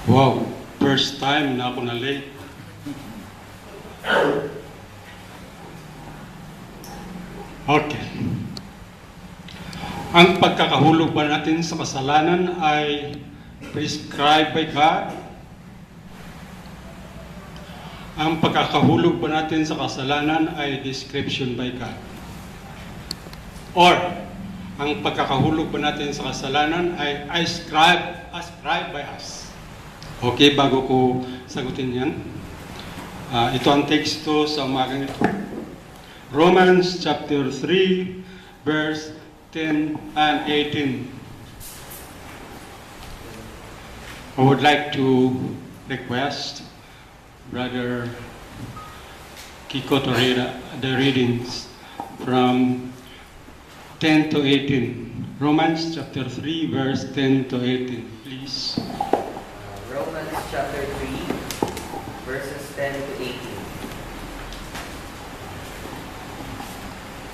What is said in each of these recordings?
Wow, first time na ako na late. Okay. Ang pagkakahulog ba natin sa kasalanan ay prescribed by God? Ang pagkakahulog ba natin sa kasalanan ay description by God? Or, ang pagkakahulog ba natin sa kasalanan ay ascribed by us? Okay, bago ko sagutin yan. Ito ang teksto sa umagang ito. Romans chapter 3, verse 10 and 18. I would like to request Brother Kiko to read the readings from 10 to 18. Romans chapter 3, verse 10 to 18, please. Romans chapter 3, verses 10 to 18.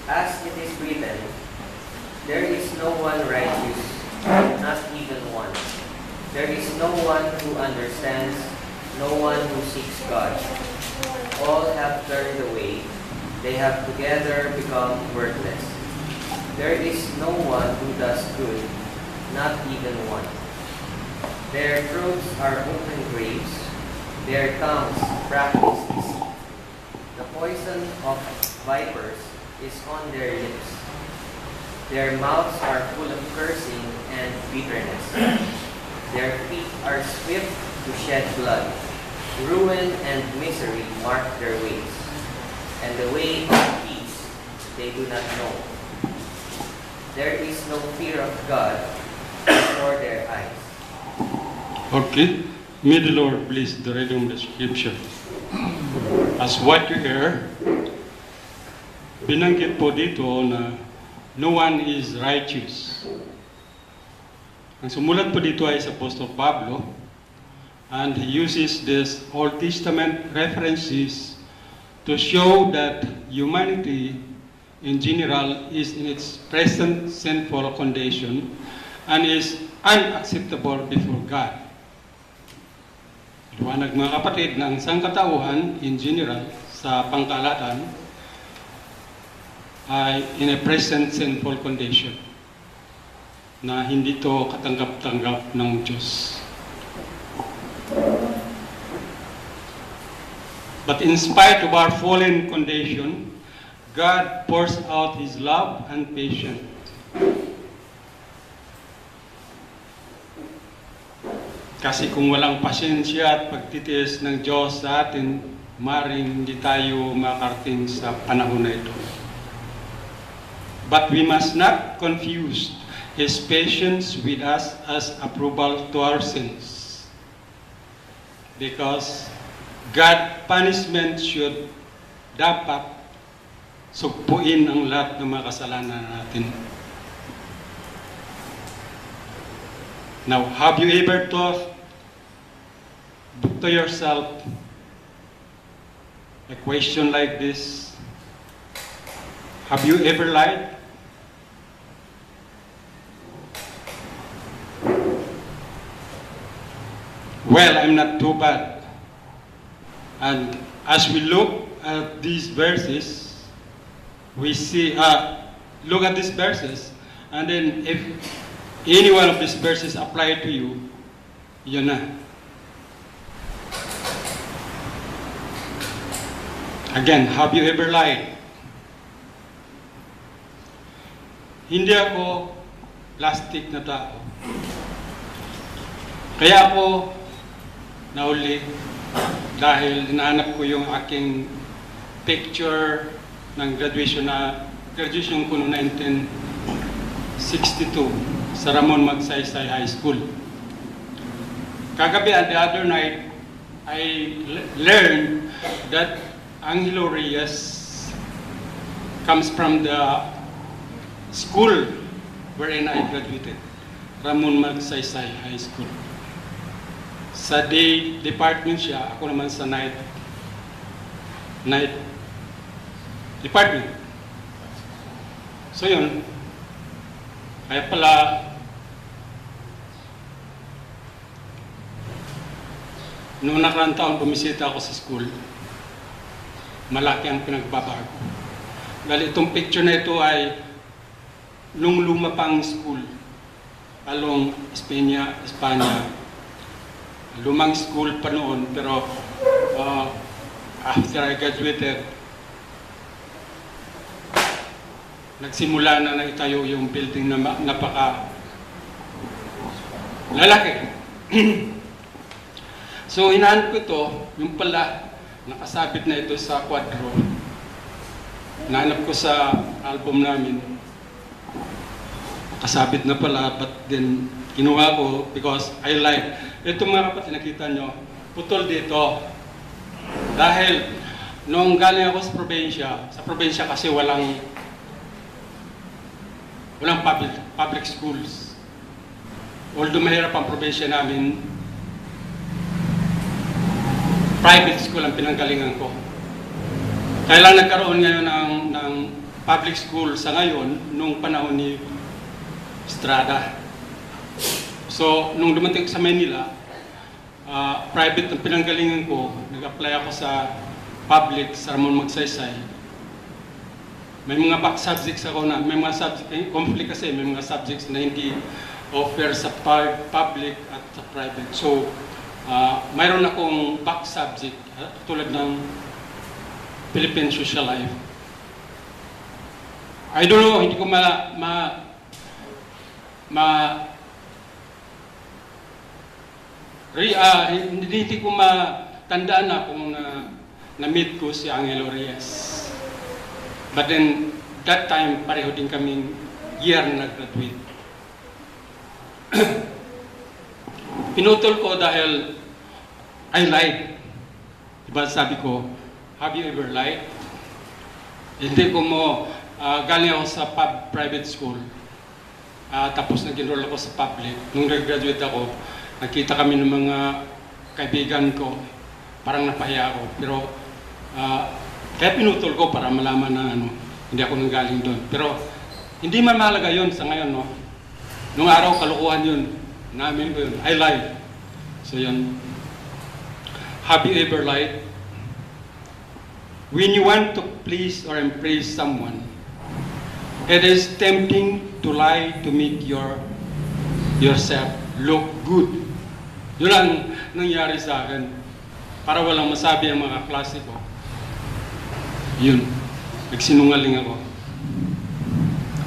As it is written, there is no one righteous, not even one. There is no one who understands, no one who seeks God. All have turned away, they have together become worthless. There is no one who does good, not even one. Their throats are open graves, their tongues practice deceit. The poison of vipers is on their lips. Their mouths are full of cursing and bitterness. Their feet are swift to shed blood. Ruin and misery mark their ways, and the way of peace they do not know. There is no fear of God before their eyes. Okay. May the Lord bless the reading of the scripture. As what you hear, binanggit po dito na no one is righteous. Ang sumulat po dito ay sa Apostle Pablo, and he uses this Old Testament references to show that humanity in general is in its present sinful condition and is unacceptable before God. Liwanag mga kapatid na ang sangkatauhan in general sa pangkalatan ay in a present sinful condition na hindi to katanggap-tanggap ng Diyos. But in spite of our fallen condition, God pours out His love and patience. Kasi kung walang pasensya at pagtitiis ng Diyos sa atin, maring hindi tayo makarating sa panahon na ito. But we must not confuse His patience with us as approval to our sins. Because God's punishment should dapat sugpuin ang lahat ng mga kasalanan natin. Now, have you ever thought to yourself a question like this? Have you ever lied? Well, I'm not too bad. And as we look at these verses, we see, look at these verses, and then if any one of these verses apply to you, yun na. Again, have you ever lied? Hindi ako plastic na tao. Kaya ako nauli dahil hinahanap ko yung aking picture ng graduation ko noong 1962 sa Ramon Magsaysay High School. Kagabi at the other night, I learned that Angelo Reyes comes from the school wherein I graduated, Ramon Magsaysay High School. Sa day department siya, ako naman sa night department. So yun, kaya pala Noong nakaraang taon, bumisita ako sa school. Malaki ang pinagbabago. Dahil itong picture na ito ay nung luma pang school. Along Espanya. Lumang school pa noon, pero after I graduated, nagsimula na itayo yung building na napaka lalaki. So, hinahanap ko ito, yung pala, nakasabit na ito sa kwadro. Hinahanap ko sa album namin. Nakasabit na pala, but then, kinuha ko because I like. Ito mga kapatid, nakita nyo, putol dito. Dahil, nung galing ako sa probinsya kasi walang public schools. Although mahirap ang probinsya namin, private school ang pinanggalingan ko. Kailan nagkaroon ngayon ng public school sa ngayon, nung panahon ni Estrada. So, nung dumating sa Manila, private ang pinanggalingan ko, nag-apply ako sa public sa Ramon Magsaysay. May mga back subjects ako na, may mga subjects, conflict kasi, may mga subjects na hindi offer sa public at sa private. So, mayroon akong back subject, tulad ng Philippine Social Life. I don't know, hindi ko hindi ko matandaan na kung na-meet ko si Angelo Reyes. But then, that time, pareho din kaming year na nag-graduate. Pinutol ko dahil I lied. Diba sabi ko, have you ever lied? Hindi ko galing ako sa private school. Tapos nag-enroll ako sa public. Nung nag-graduate ako, nakita kami ng mga kaibigan ko. Parang napahiya ako. Pero, kaya pinutol ko para malaman na hindi ako nanggaling doon. Pero, hindi man mahalaga yun sa ngayon, no? Nung araw, kalukuhan yun. Namin ko yun. I lied. So yun. Have you ever lied? When you want to please or impress someone, it is tempting to lie to make yourself look good. Yun ang nangyari sa akin. Para walang masabi ang mga klase ko. Yun. Nagsinungaling ako.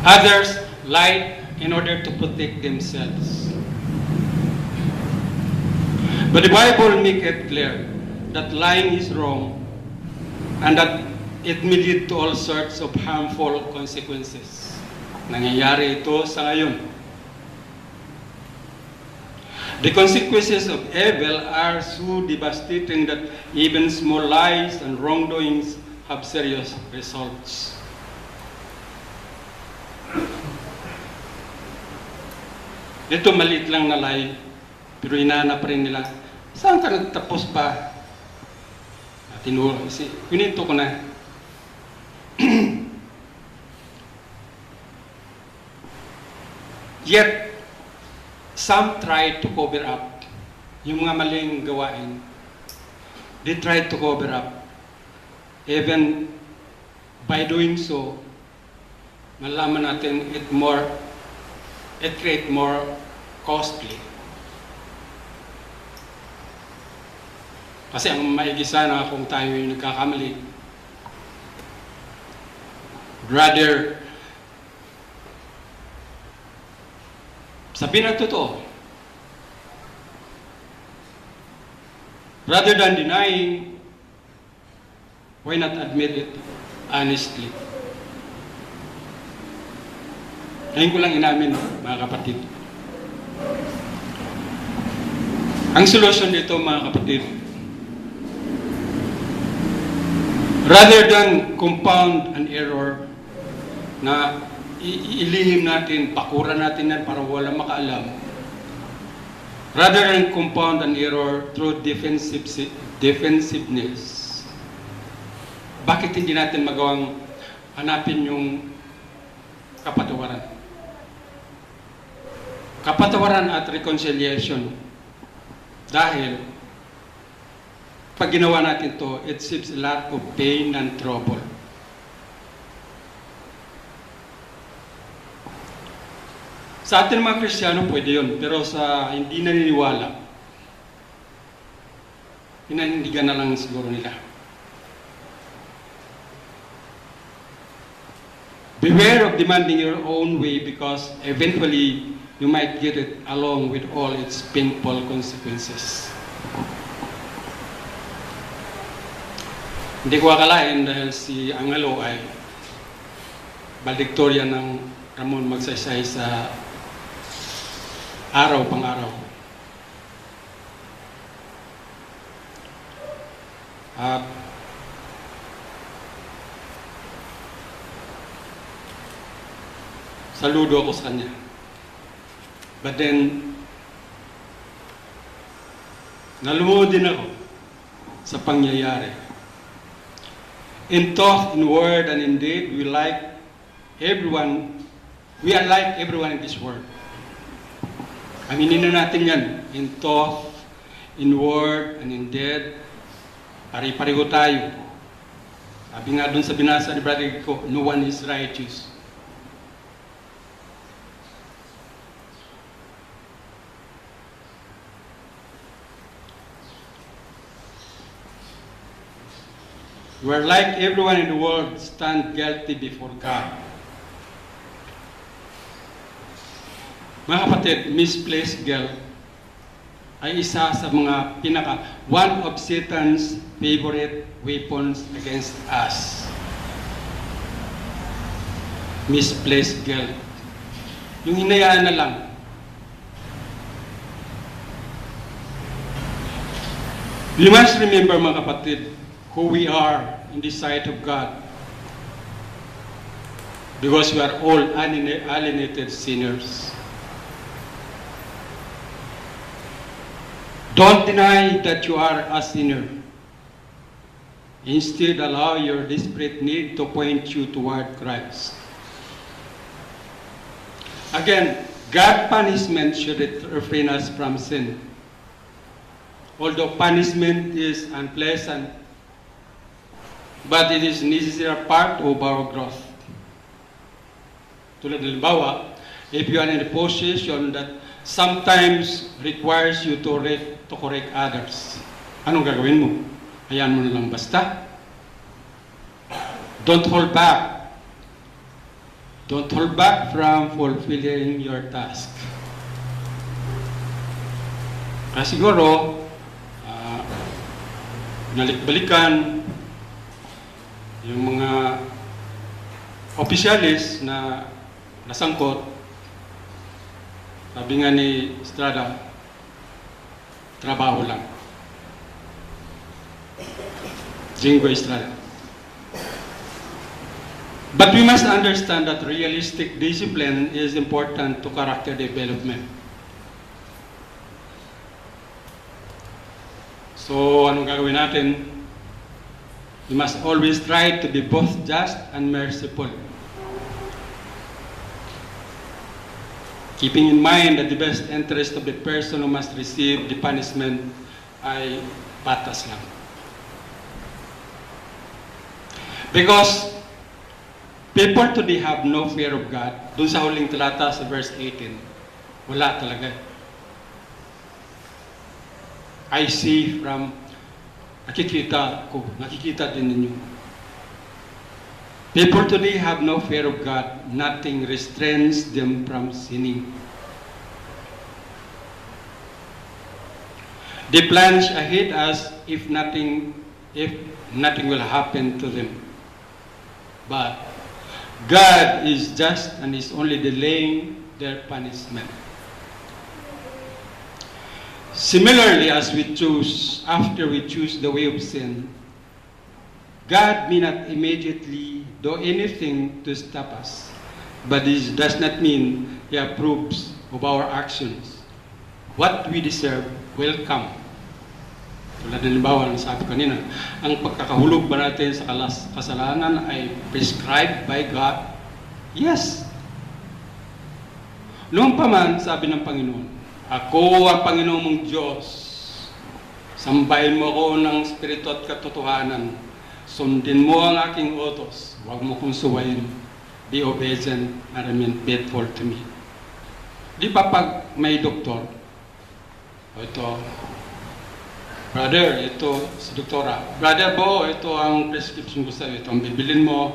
Others lied in order to protect themselves. But the Bible makes it clear that lying is wrong and that it may lead to all sorts of harmful consequences. Nangyayari ito sa ngayon. The consequences of evil are so devastating that even small lies and wrongdoings have serious results. Ito maliit lang na lie, pero hinahanap rin nila, saan ka nagtapos pa? Tinuro, pininto ko na. Yet, some try to cover up yung mga maling gawain. They try to cover up. Even by doing so, malaman natin it create more costly. Kasi ang maigi sana kung tayo yung nagkakamali, rather, sabihin ang totoo. Rather than denying, why not admit it honestly? Ngayon ko lang inamin, mga kapatid. Ang solusyon dito, mga kapatid, rather than compound an error na ilihim natin, pakuran natin yan para walang makaalam. Rather than compound an error through defensiveness, bakit hindi natin magawang hanapin yung kapatawaran? Kapatawaran at reconciliation. Dahil pag ginawa natin to, it saves a lot of pain and trouble. Sa atin mga Kristiyano, pwede yun. Pero sa hindi naniniwala, hinahindigan na lang siguro nila. Beware of demanding your own way because eventually you might get it along with all its painful consequences. Hindi ko akalain dahil si Angelo ay valedictorian ng Ramon Magsaysay sa araw pang araw. At saludo ako sa kanya. But then, nalumuod din ako sa pangyayari. In thought, in word, and in deed, we are like everyone in this world. Aminin na natin yan. In thought, in word, and in deed, pari-pareho tayo. Sabi nga dun sa binasa ni Brother ko, no one is righteous. We are like everyone in the world, stand guilty before God. Mga kapatid, misplaced guilt ay isa sa mga one of Satan's favorite weapons against us. Misplaced guilt. Yung hinayaan na lang. We must remember mga kapatid, who we are in the sight of God. Because we are all alienated sinners. Don't deny that you are a sinner. Instead, allow your desperate need to point you toward Christ. Again, God's punishment should refrain us from sin. Although punishment is unpleasant, but it is necessary part of our growth. Tulad ng halimbawa, if you are in a position that sometimes requires you to correct others, anong gagawin mo? Hayaan mo na lang basta. Don't hold back. Don't hold back from fulfilling your task. Kasi siguro, nalik-balikan yung mga opisyalis na nasangkot. Sabi nga ni Estrada, trabaho lang. Jingo Estrada. But we must understand that realistic discipline is important to character development. So, anong gagawin natin? We must always try to be both just and merciful. Keeping in mind that the best interest of the person who must receive the punishment ay patas lang. Because people today have no fear of God. Doon sa huling talata sa verse 18, wala talaga. I see from, nakikita din ninyo. People today have no fear of God. Nothing restrains them from sinning. They plunge ahead as if nothing will happen to them. But God is just and is only delaying their punishment. Similarly, as after we choose the way of sin, God may not immediately do anything to stop us. But this does not mean He approves of our actions. What we deserve will come. Tulad ng halimbawa, sabi ko kanina, ang pagkakahulog ba natin sa kasalanan ay prescribed by God? Yes. Noong pa man, sabi ng Panginoon, ako ang Panginoon mong Diyos. Sambahin mo ko ng Espiritu at katotohanan. Sundin mo ang aking utos. Huwag mo kong suwayin. Be obedient and remain faithful to me. Di ba pag may doktor, ito, brother, ito si doktora. Brother Bo, ito ang prescription ko sa'yo. Ito ang bibilin mo.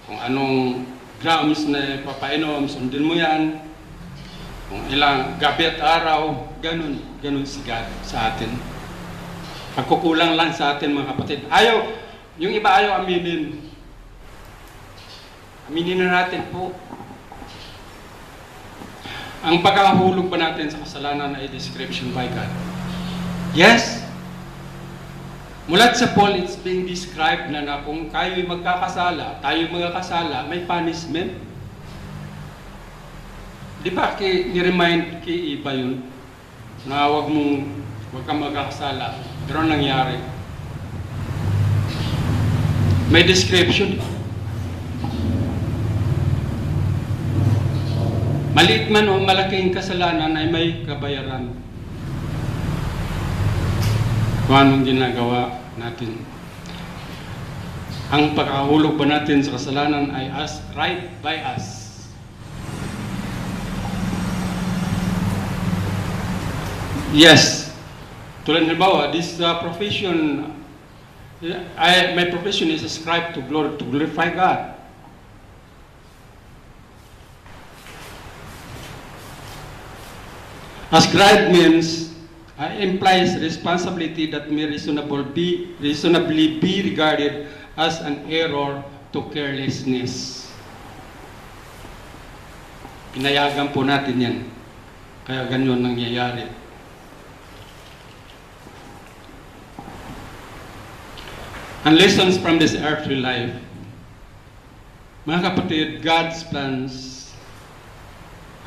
Kung anong grams na papainom, sundin mo yan. Kung ilang gabi at araw, ganun si God sa atin. Pagkukulang lang sa atin mga kapatid. Ayaw, yung iba ayaw aminin. Aminin na natin po. Ang pagkahulog ba natin sa kasalanan ay description by God? Yes. Mulat sa Paul, it's being described na kung kayo'y magkakasala, tayo'y magkakasala, may punishment. Di ba ni-remind kay iba yun na huwag kang magkakasala. Pero nangyari. May description. Maliit man o malaking kasalanan ay may kabayaran. Kung anong ginagawa natin. Ang pagkahulog ba natin sa kasalanan ay right by us. Yes. Tulad halimbawa, this profession, my profession is ascribed to glorify God. Ascribed means implies responsibility that may reasonably be regarded as an error to carelessness. Pinayagan po natin yan. Kaya ganyan nangyayari. And lessons from this earthly life. Mga kapatid, God's plans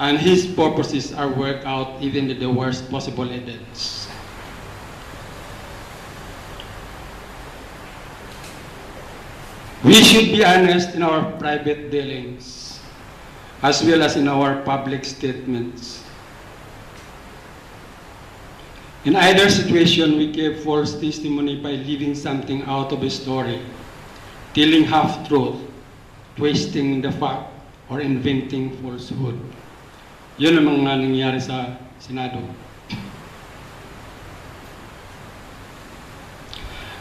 and His purposes are worked out even in the worst possible events. We should be honest in our private dealings as well as in our public statements. In either situation, we give false testimony by leaving something out of a story, telling half-truth, twisting the fact, or inventing falsehood. Yun ang mga nangyari sa Senado.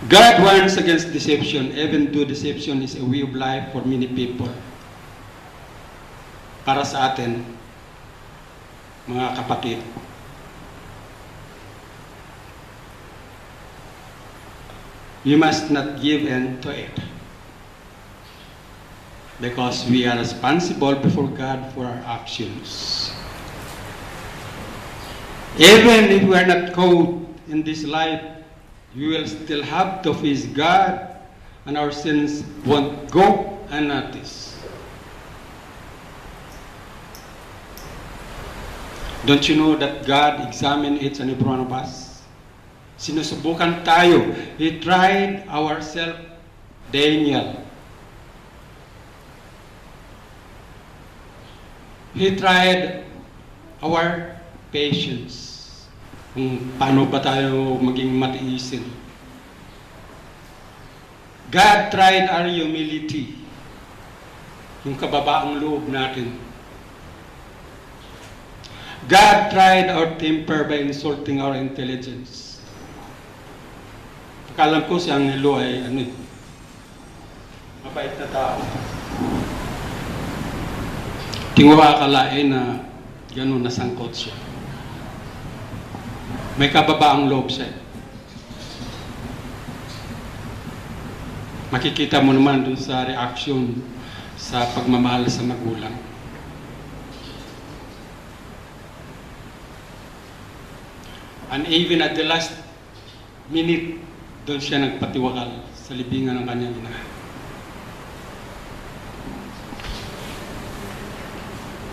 God warns against deception, even though deception is a way of life for many people. Para sa atin, mga kapatid, we must not give in to it. Because we are responsible before God for our actions. Even if we are not caught in this life, we will still have to face God, and our sins won't go unnoticed. Don't you know that God examines each and every one of us? Sinusubukan tayo. He tried ourselves, Daniel. He tried our patience. Kung paano ba tayo maging matiisin. God tried our humility. Yung kababaang loob natin. God tried our temper by insulting our intelligence. Akalam ko si Angelo ay mabait na tao. Tingwa akalain na gano'n nasangkot siya. May kababaang loob siya. Makikita mo naman dun sa reaksyon sa pagmamahal sa magulang. And even at the last minute, doon siya nagpatiwakal sa libingan ng kanyang ina.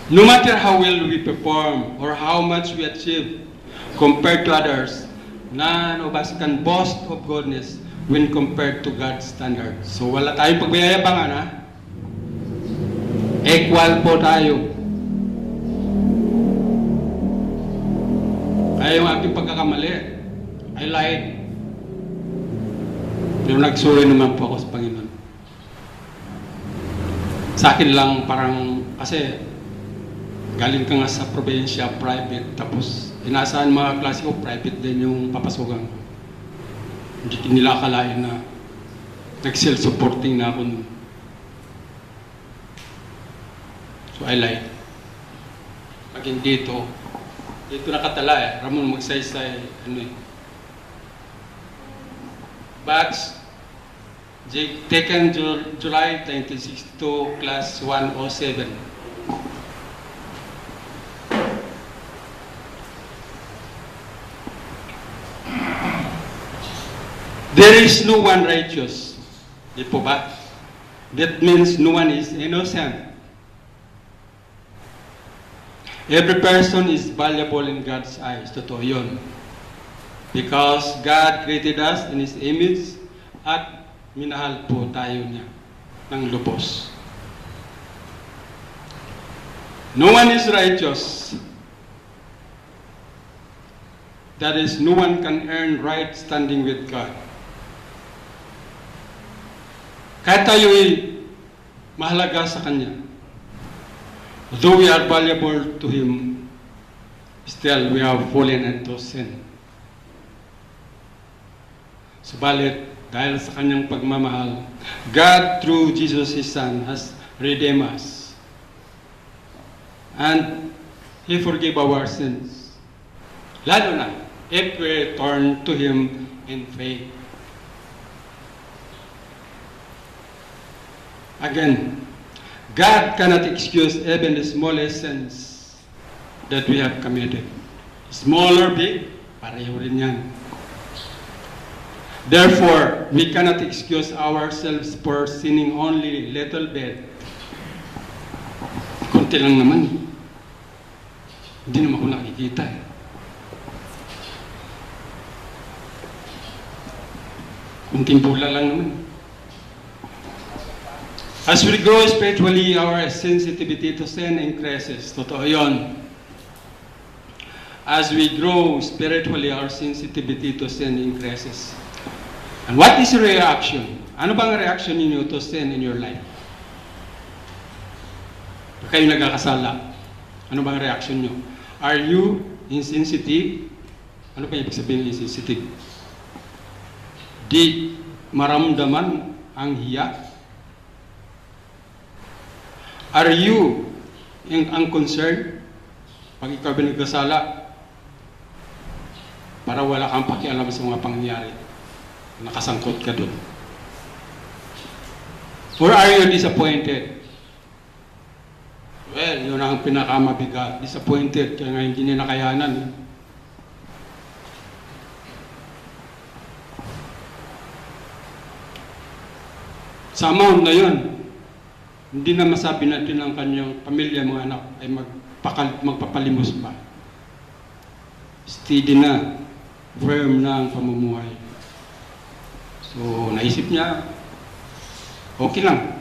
No matter how well we perform or how much we achieve compared to others, none of us can boast of goodness when compared to God's standard. So wala tayong pagbayabangan, ha? Equal po tayo. Ay yung aking pagkakamali. I lied. Pero nagsorry naman po ako sa Panginoon. Sa akin lang parang, kasi galing ka nga sa probinsya, private, tapos inaasahan mga klase ko, private din yung papasukan ko. Hindi nila akalain na nag-self-supporting na ako nun. So I lied. Pagin dito nakatala eh, Ramon Magsaysay, Batch, taken July 1962, class 107. There is no one righteous. Di po ba? That means no one is innocent. Every person is valuable in God's eyes. Totoo yun. Because God created us in His image at minahal po tayo niya ng lubos. No one is righteous. That is, no one can earn right standing with God. Kahit tayo'y mahalaga sa Kanya, though we are valuable to Him, still we have fallen into sin. Subalit, dahil sa Kanyang pagmamahal, God through Jesus His Son has redeemed us. And He forgave our sins. Lalo na, if we turn to Him in faith. Again, God cannot excuse even the smallest sins that we have committed. Small or big, pareho rin yan. Therefore, we cannot excuse ourselves for sinning only little bit. Kunti lang naman. Hindi naman ako nakikita eh. Kunting bula lang naman. As we grow spiritually, our sensitivity to sin increases. Totoo yun. As we grow spiritually, our sensitivity to sin increases. And what is your reaction? Ano bang reaction ninyo to sin in your life? Pag kayo nagkakasala, ano bang reaction nyo? Are you insensitive? Ano ba ibig sabihin ng insensitive? Di maramdaman ang hiya? Are you unconcerned pag ikaw nagkasala para wala kang pakialam sa mga pangyayari? Nakasangkot ka doon. Or are you disappointed? Well, yun ang pinakamabigat. Disappointed, kaya nga hindi niya nakayanan. Sa amount na yun, hindi na masabi natin ang kanyang pamilya, mga anak, ay magpapalimos pa. Steady na, firm na ang pamumuhay. So, naisip niya, okay lang.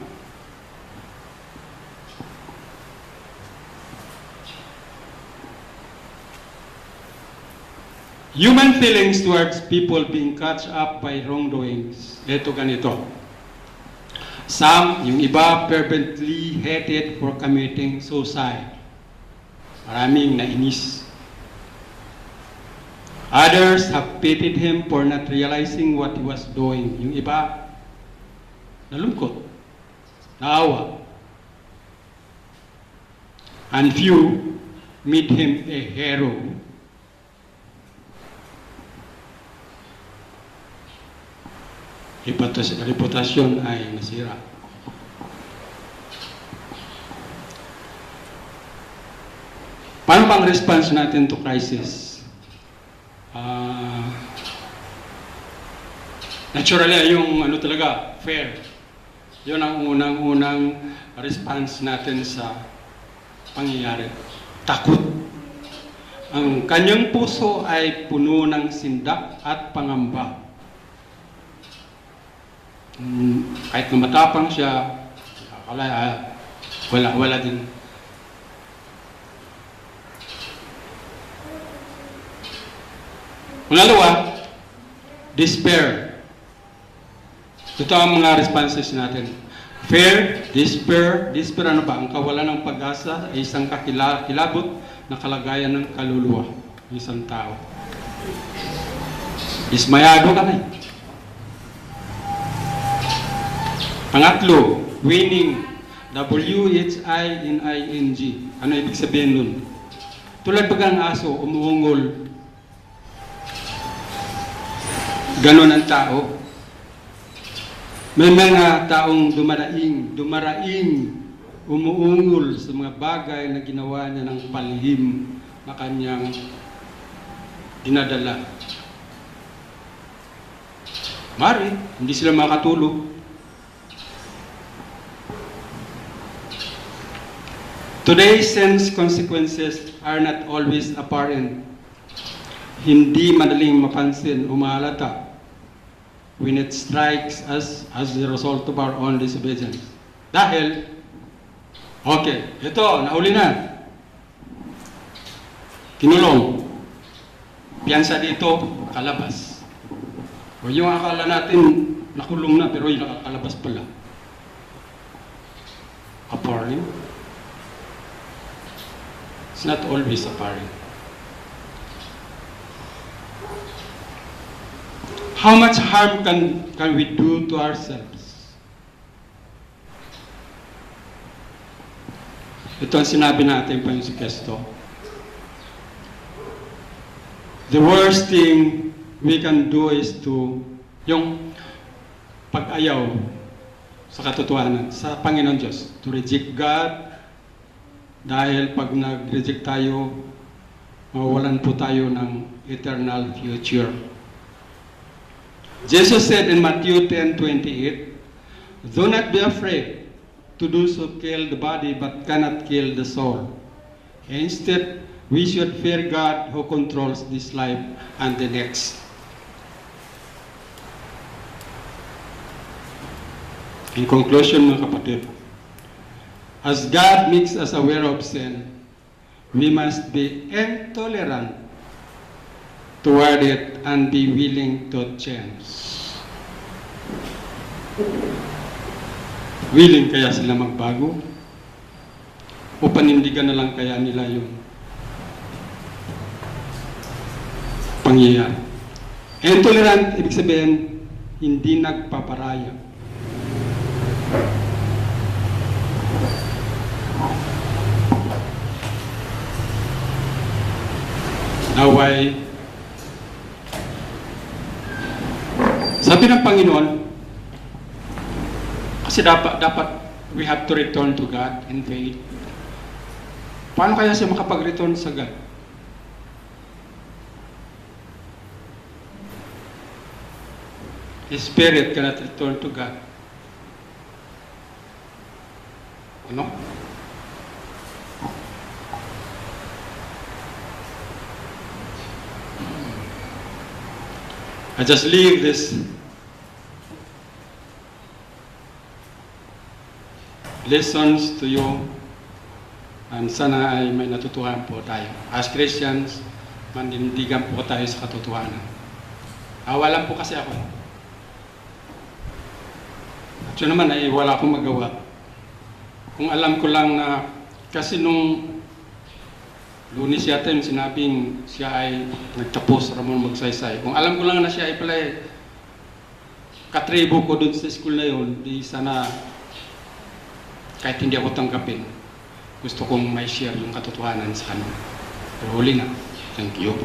Human feelings towards people being caught up by wrongdoings. Ito ganito. Some, yung iba, fervently hated for committing suicide. Maraming nainis. Others have pitied him for not realizing what he was doing. Yung iba, nalungkot, naawa. And few made him a hero. Reputasyon ay nasira. Paano bang response natin to crisis? Naturally, yung ano talaga, fair. Yun ang unang response natin sa pangyayari. Takot. Ang kanyang puso ay puno ng sindak at pangamba. Kahit na matapang siya, wala din. Pangalawa, despair. Ito ang mga responses natin. Fear, despair ano ba? Ang kawalan ng pag-asa ay isang kilabot na kalagayan ng kaluluwa ng isang tao. Dismayado ka na. Pangatlo, winning. W-H-I-N-I-N-G. Ano ibig sabihin nun? Tulad bagang aso, umuungol. Ganon ang tao. May mga taong dumaraing, umuungol sa mga bagay na ginawa niya ng palihim na kanyang dinadala. Mari, hindi sila makatulog. Today's sense consequences are not always apparent. Hindi madaling mapansin o mahalata when it strikes us as the result of our own disobedience. Dahil, okay, ito, nahuli na. Kinulong. Piyansa dito, kalabas. O yung akala natin, nakulong na, pero yung nakakalabas pala. Apparent. It's not always apparent. How much harm can we do to ourselves? Ito ang sinabi natin pa yung si Kesto. The worst thing we can do is yung pag-ayaw sa katotohanan, sa Panginoon Diyos, to reject God. Dahil pag nag-reject tayo, mawawalan po tayo ng eternal future. Jesus said in Matthew 10:28, "Do not be afraid to do so kill the body but cannot kill the soul. Instead, we should fear God who controls this life and the next." In conclusion, mga kapatid, as God makes us aware of sin, we must be intolerant toward it and be willing to change. Willing kaya sila magbago? O panindigan na lang kaya nila yung pangyayari? Intolerant, ibig sabihin, hindi nagpaparaya. Naway, sabi ng Panginoon, kasi dapat we have to return to God in faith. Paano kaya siya makapag-return sa God? His spirit cannot return to God. Ano? I just leave this lessons to you and sana ay may natutuhan po tayo. As Christians, manindigan po tayo sa katotohanan. Awa lang po kasi ako. At yun naman ay wala akong magawa. Kung alam ko lang na, kasi nung Lunes yata yung sinabing siya ay nagtapos Ramon Magsaysay. Kung alam ko lang na siya ay pala katribo ko dun sa school na yun, di sana kahit hindi ako tanggapin, gusto kong may share yung katotohanan sa kanila. Pero huli na. Thank you.